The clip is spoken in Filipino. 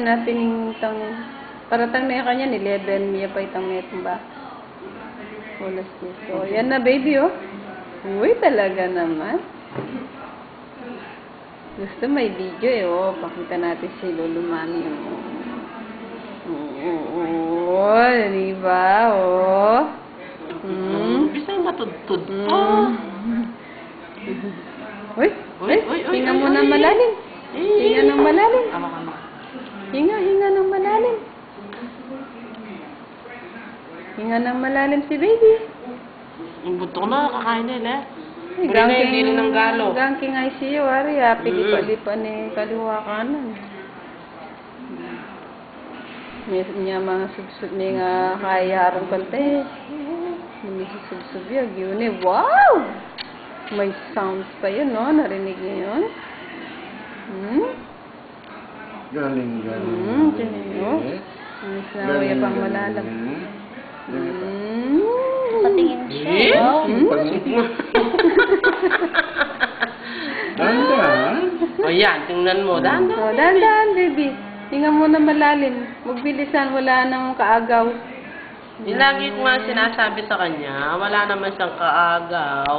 natin yung tang... Paratang na yung kanya, ni Leben, niya pa itang metong ba? Ulas niya. So, yan na, baby, oh. Uy, talaga naman. Gusto may video, eh, oh. Pakita natin si Lolo Mami, oh. Oh, diba, oh. Bisa matudtud pa. Uy, hinga mo na malalim. Hinga ng malalim. Hinga ng malalim. Hinga ng malalim si baby. Ang buntok na, kakain nila. Hindi na ng galo. Gangking ICU, ari, pilipa-lipa ni kaliwa kanan. Niya mga subsub niya nga kaya harang kante. Hindi subsub yun eh. Wow! May sounds pa yun, no? Narinig niyo yun? Galing. Miss na huya pang malalam. Patingin siya. Dahan-dahan. O yan, tingnan mo. Dahan-dahan. Dahan-dahan, baby. Hinga mo na malalim. Magbilisan, wala nang kaagaw. Lagi ko nga sinasabi sa kanya, wala naman siyang kaagaw.